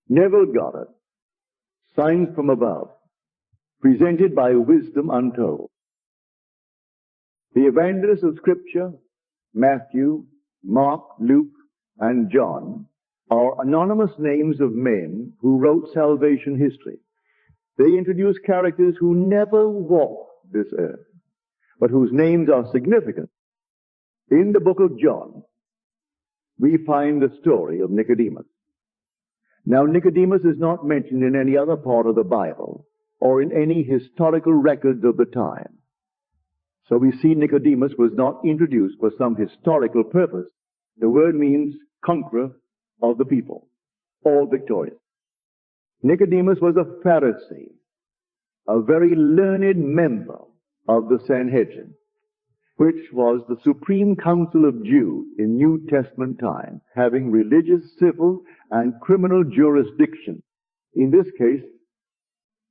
Neville Goddard, Signs from Above, presented by Wisdom Untold. The evangelists of Scripture, Matthew, Mark, Luke, and John, are anonymous names of men who wrote salvation history. They introduce characters who never walked this earth, but whose names are significant. In the book of John, we find the story of Nicodemus. Now, Nicodemus is not mentioned in any other part of the Bible or in any historical records of the time. So we see Nicodemus was not introduced for some historical purpose. The word means conqueror of the people, all victorious. Nicodemus was a Pharisee, a very learned member of the Sanhedrin, which was the supreme council of Jews in New Testament times, having religious, civil, and criminal jurisdiction. In this case,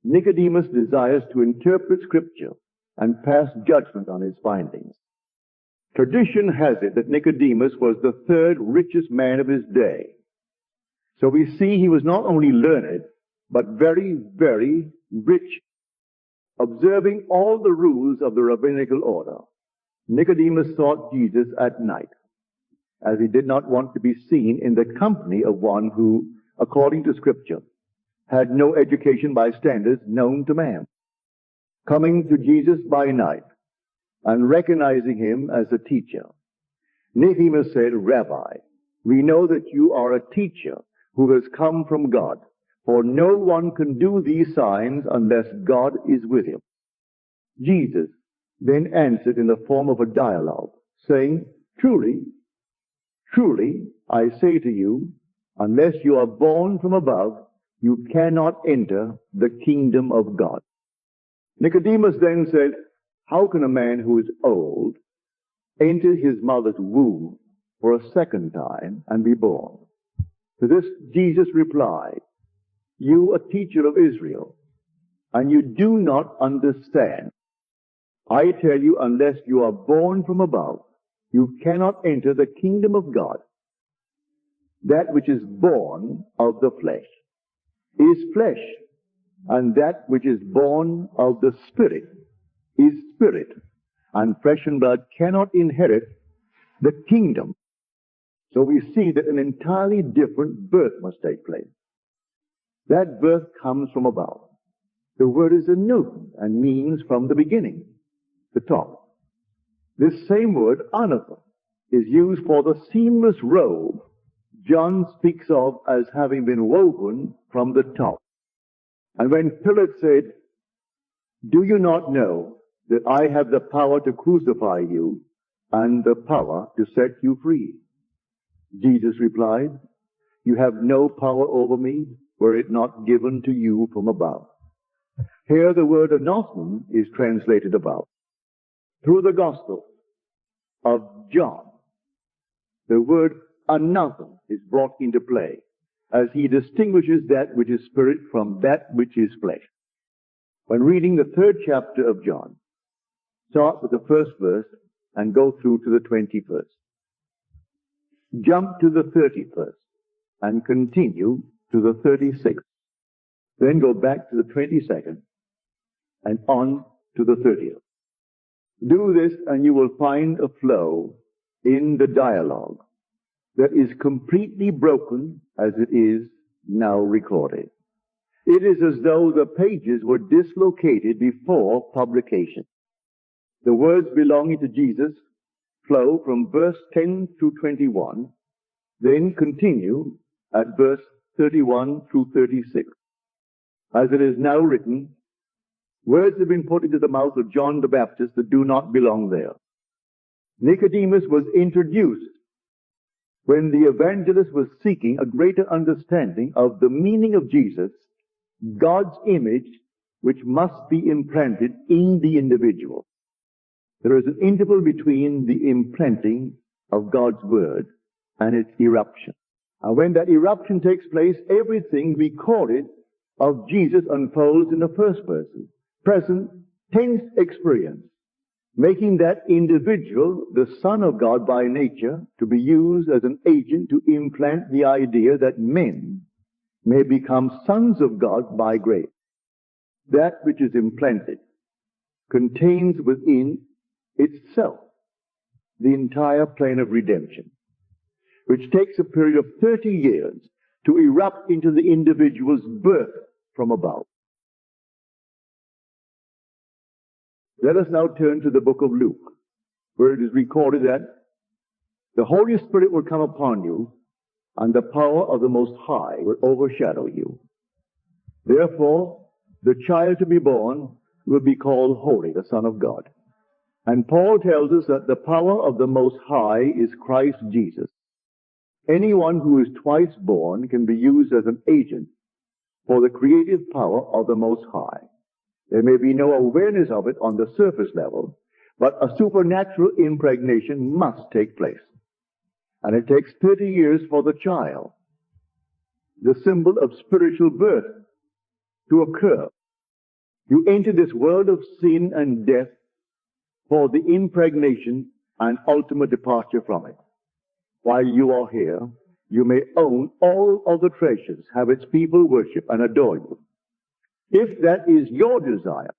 Nicodemus desires to interpret Scripture and pass judgment on his findings. Tradition has it that Nicodemus was the third richest man of his day. So we see he was not only learned, but very, very rich, observing all the rules of the rabbinical order. Nicodemus sought Jesus at night, as he did not want to be seen in the company of one who, according to Scripture, had no education by standards known to man. Coming to Jesus by night and recognizing him as a teacher, Nicodemus said, "Rabbi, we know that you are a teacher who has come from God, for no one can do these signs unless God is with him." Jesus then answered in the form of a dialogue, saying, Truly, truly, I say to you, unless you are born from above, you cannot enter the kingdom of God. Nicodemus then said, how can a man who is old enter his mother's womb for a second time and be born? To this Jesus replied, you, a teacher of Israel, and you do not understand. I tell you, unless you are born from above, you cannot enter the kingdom of God. That which is born of the flesh is flesh, and that which is born of the Spirit is spirit, and flesh and blood cannot inherit the kingdom. So we see that an entirely different birth must take place. That birth comes from above. The word is a new and means from the beginning, the top. This same word, anatha, is used for the seamless robe John speaks of as having been woven from the top. And when Pilate said, do you not know that I have the power to crucify you and the power to set you free? Jesus replied, you have no power over me were it not given to you from above. Here the word anathem is translated above. Through the Gospel of John, the word anathem is brought into play as he distinguishes that which is spirit from that which is flesh. When reading the 3rd chapter of John, start with the 1st verse and go through to the 21st. Jump to the 31st and continue to the 36th. Then go back to the 22nd and on to the 30th. Do this and you will find a flow in the dialogue that is completely broken as it is now recorded. It is as though the pages were dislocated before publication. The words belonging to Jesus flow from verse 10 through 21, then continue at verse 31 through 36. As it is now written, words have been put into the mouth of John the Baptist that do not belong there. Nicodemus was introduced when the evangelist was seeking a greater understanding of the meaning of Jesus, God's image, which must be implanted in the individual. There is an interval between the implanting of God's word and its eruption. And when that eruption takes place, everything recorded of Jesus unfolds in the first person, present tense experience, making that individual the Son of God by nature to be used as an agent to implant the idea that men may become sons of God by grace. That which is implanted contains within itself the entire plan of redemption, which takes a period of 30 years to erupt into the individual's birth from above. Let us now turn to the book of Luke, where it is recorded that the Holy Spirit will come upon you, and the power of the Most High will overshadow you. Therefore, the child to be born will be called Holy, the Son of God. And Paul tells us that the power of the Most High is Christ Jesus. Anyone who is twice born can be used as an agent for the creative power of the Most High. There may be no awareness of it on the surface level, but a supernatural impregnation must take place. And it takes 30 years for the child, the symbol of spiritual birth, to occur. You enter this world of sin and death for the impregnation and ultimate departure from it. While you are here, you may own all of the treasures, have its people worship and adore you. If that is your desire,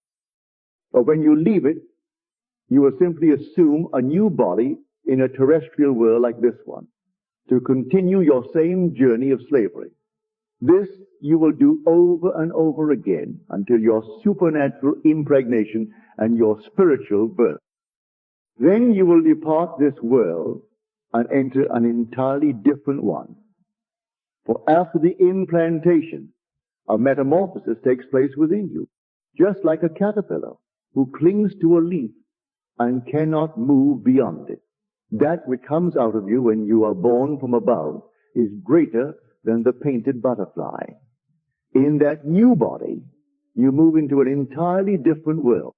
but when you leave it, you will simply assume a new body in a terrestrial world like this one, to continue your same journey of slavery. This you will do over and over again until your supernatural impregnation and your spiritual birth. Then you will depart this world and enter an entirely different one. For after the implantation, a metamorphosis takes place within you, just like a caterpillar who clings to a leaf and cannot move beyond it. That which comes out of you when you are born from above is greater than the painted butterfly. In that new body, you move into an entirely different world.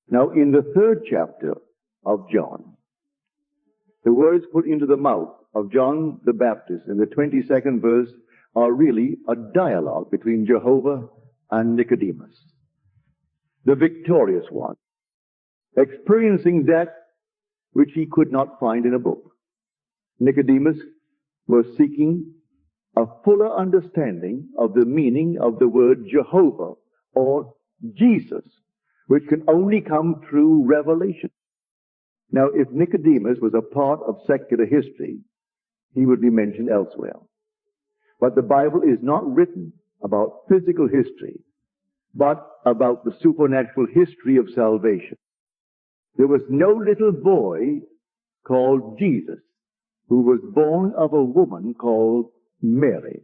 Now, in the 3rd chapter of John, the words put into the mouth of John the Baptist in the 22nd verse are really a dialogue between Jehovah and Nicodemus, the victorious one, experiencing that which he could not find in a book. Nicodemus was seeking a fuller understanding of the meaning of the word Jehovah or Jesus, which can only come through revelation. Now, if Nicodemus was a part of secular history, he would be mentioned elsewhere. But the Bible is not written about physical history, but about the supernatural history of salvation. There was no little boy called Jesus who was born of a woman called Mary.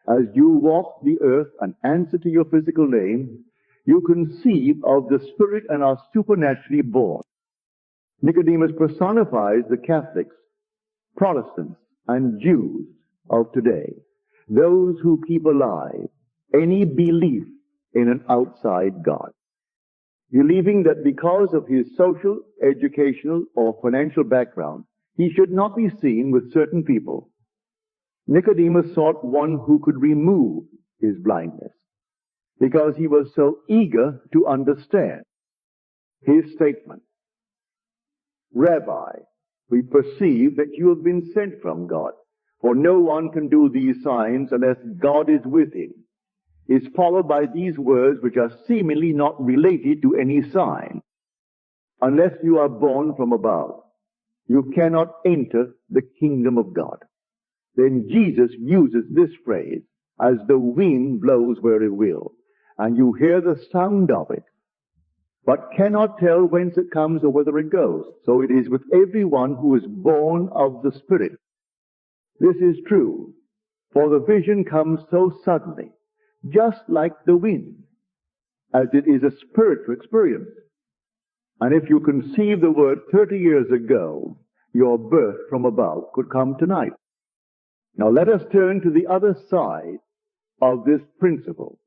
As you walk the earth and answer to your physical name, you conceive of the Spirit and are supernaturally born. Nicodemus personifies the Catholics, Protestants, and Jews of today, those who keep alive any belief in an outside God, believing that because of his social, educational, or financial background, he should not be seen with certain people. Nicodemus sought one who could remove his blindness, because he was so eager to understand. His statement, "Rabbi, we perceive that you have been sent from God, for no one can do these signs unless God is with him," is followed by these words which are seemingly not related to any sign. Unless you are born from above, you cannot enter the kingdom of God. Then Jesus uses this phrase, "as the wind blows where it will," and you hear the sound of it, but cannot tell whence it comes or whither it goes. So it is with everyone who is born of the Spirit. This is true, for the vision comes so suddenly, just like the wind, as it is a spiritual experience. And if you conceive the word 30 years ago, your birth from above could come tonight. Now let us turn to the other side of this principle,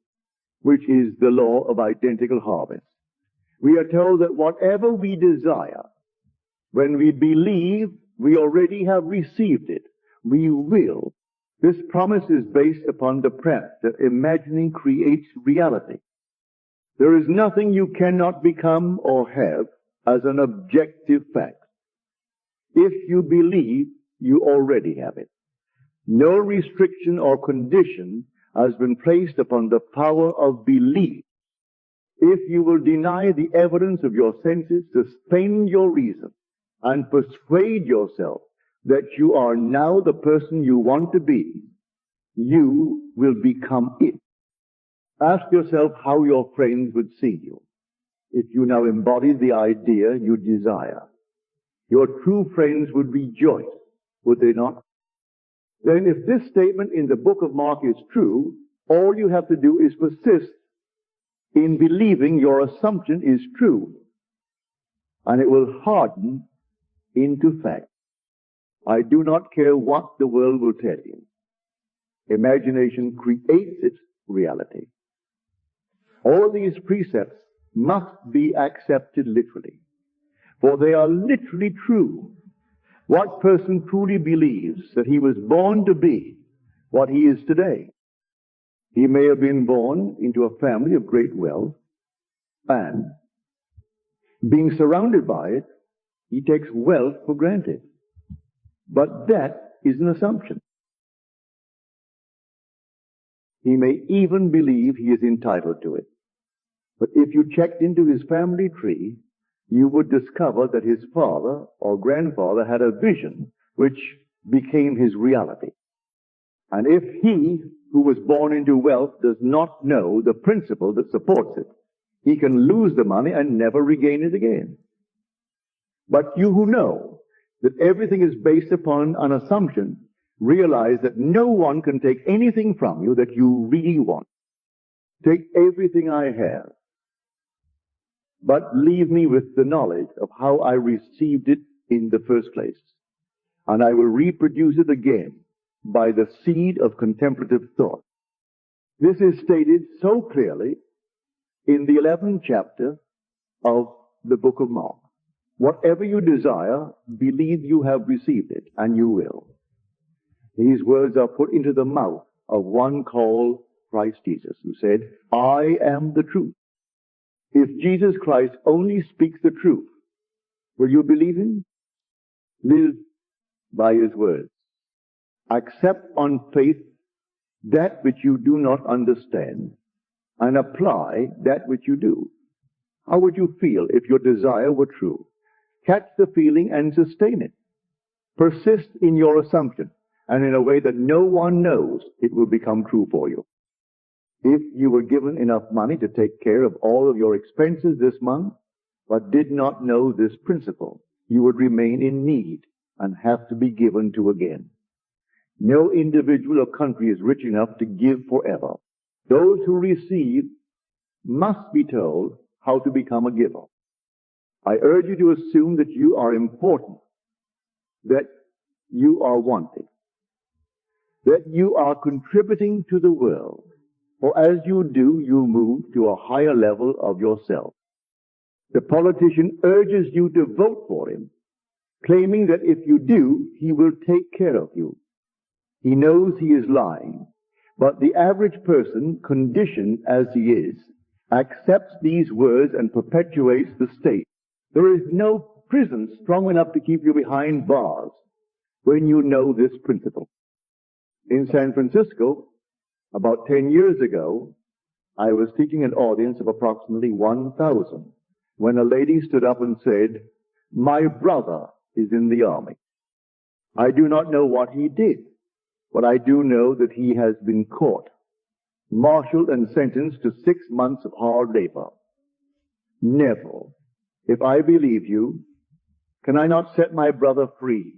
which is the law of identical harvest. We are told that whatever we desire, when we believe we already have received it, we will. This promise is based upon the premise that imagining creates reality. There is nothing you cannot become or have as an objective fact. If you believe, you already have it. No restriction or condition has been placed upon the power of belief. If you will deny the evidence of your senses, suspend your reason, and persuade yourself that you are now the person you want to be, you will become it. Ask yourself how your friends would see you if you now embody the idea you desire. Your true friends would rejoice, would they not? Then if this statement in the book of Mark is true, all you have to do is persist in believing your assumption is true, and it will harden into fact. I do not care what the world will tell you. Imagination creates its reality. All these precepts must be accepted literally, for they are literally true. What person truly believes that he was born to be what he is today? He may have been born into a family of great wealth, and being surrounded by it, he takes wealth for granted. But that is an assumption. He may even believe he is entitled to it. But if you checked into his family tree, you would discover that his father or grandfather had a vision which became his reality. And if he who was born into wealth does not know the principle that supports it, he can lose the money and never regain it again. But you who know that everything is based upon an assumption, realize that no one can take anything from you that you really want. Take everything I have, but leave me with the knowledge of how I received it in the first place. And I will reproduce it again by the seed of contemplative thought. This is stated so clearly in the 11th chapter of the book of Mark. Whatever you desire, believe you have received it, and you will. These words are put into the mouth of one called Christ Jesus, who said, I am the truth. If Jesus Christ only speaks the truth, will you believe him? Live by his words. Accept on faith that which you do not understand, and apply that which you do. How would you feel if your desire were true? Catch the feeling and sustain it. Persist in your assumption, and in a way that no one knows, it will become true for you. If you were given enough money to take care of all of your expenses this month, but did not know this principle, you would remain in need and have to be given to again. No individual or country is rich enough to give forever. Those who receive must be told how to become a giver. I urge you to assume that you are important, that you are wanted, that you are contributing to the world, for as you do, you move to a higher level of yourself. The politician urges you to vote for him, claiming that if you do, he will take care of you. He knows he is lying, but the average person, conditioned as he is, accepts these words and perpetuates the state. There is no prison strong enough to keep you behind bars when you know this principle. In San Francisco, about 10 years ago, I was teaching an audience of approximately 1,000 when a lady stood up and said, my brother is in the army. I do not know what he did, but I do know that he has been caught, marshaled and sentenced to 6 months of hard labor. Neville, if I believe you, can I not set my brother free?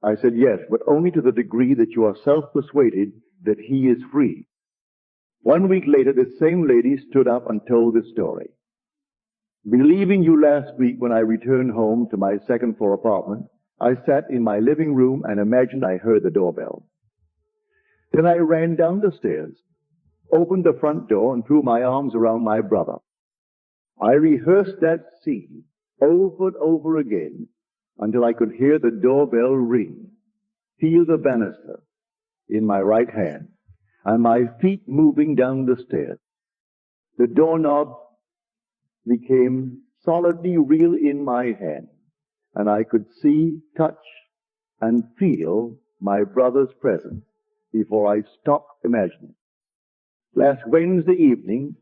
I said, yes, but only to the degree that you are self-persuaded that he is free. 1 week later, this same lady stood up and told this story. Believing you last week when I returned home to my second-floor apartment, I sat in my living room and imagined I heard the doorbell. Then I ran down the stairs, opened the front door, and threw my arms around my brother. I rehearsed that scene over and over again until I could hear the doorbell ring, feel the banister in my right hand, and my feet moving down the stairs. The doorknob became solidly real in my hand, and I could see, touch, and feel my brother's presence before I stopped imagining. Last Wednesday evening,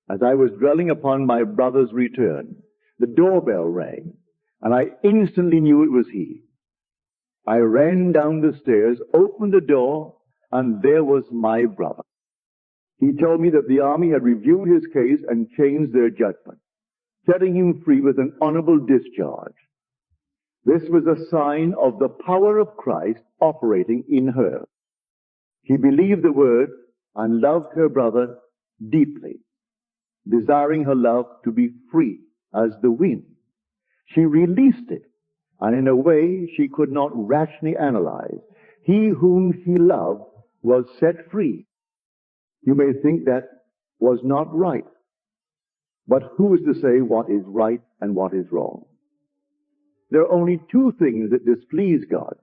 as I was dwelling upon my brother's return, the doorbell rang, and I instantly knew it was he. I ran down the stairs, opened the door, and there was my brother. He told me that the army had reviewed his case and changed their judgment, setting him free with an honorable discharge. This was a sign of the power of Christ operating in her. He believed the word and loved her brother deeply, desiring her love to be free as the wind. She released it, and in a way she could not rationally analyze. He whom she loved was set free. You may think that was not right, but who is to say what is right and what is wrong? There are only two things that displease God.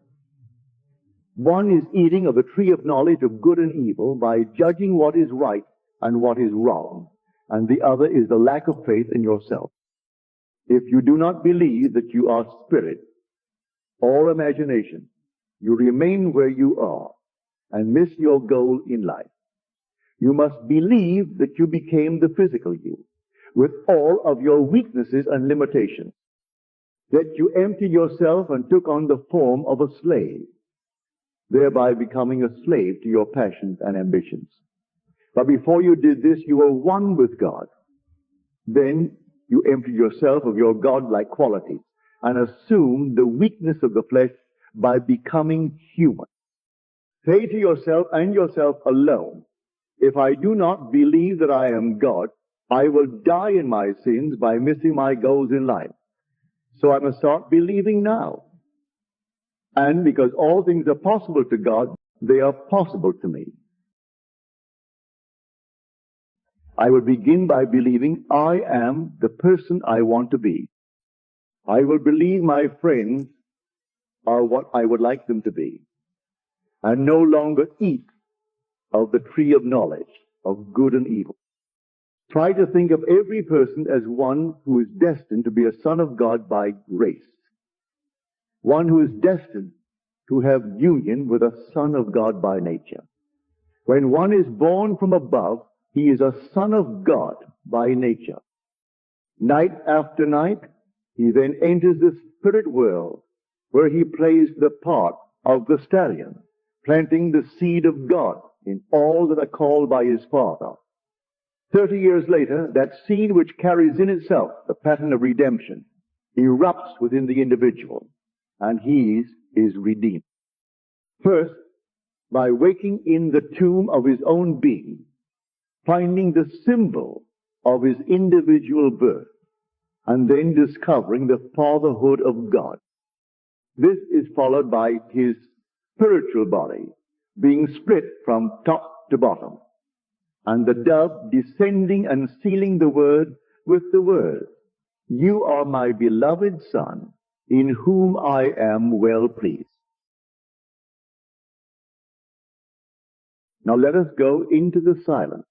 One is eating of the tree of knowledge of good and evil by judging what is right and what is wrong. And the other is the lack of faith in yourself. If you do not believe that you are spirit or imagination, you remain where you are and miss your goal in life. You must believe that you became the physical you, with all of your weaknesses and limitations, that you emptied yourself and took on the form of a slave, thereby becoming a slave to your passions and ambitions. But before you did this, you were one with God. Then you emptied yourself of your godlike qualities and assumed the weakness of the flesh by becoming human. Say to yourself and yourself alone, if I do not believe that I am God, I will die in my sins by missing my goals in life. So I must start believing now. And because all things are possible to God, they are possible to me. I will begin by believing I am the person I want to be. I will believe my friends are what I would like them to be, and no longer eat of the tree of knowledge of good and evil. Try to think of every person as one who is destined to be a son of God by grace, one who is destined to have union with a son of God by nature. When one is born from above, he is a son of God by nature. Night after night, he then enters the spirit world, where he plays the part of the stallion, planting the seed of God in all that are called by his Father. 30 years later, that seed which carries in itself the pattern of redemption erupts within the individual, and he is redeemed. First, by waking in the tomb of his own being, finding the symbol of his individual birth, and then discovering the fatherhood of God. This is followed by his spiritual body being split from top to bottom, and the dove descending and sealing the word with the word, "You are my beloved Son, in whom I am well pleased." Now let us go into the silence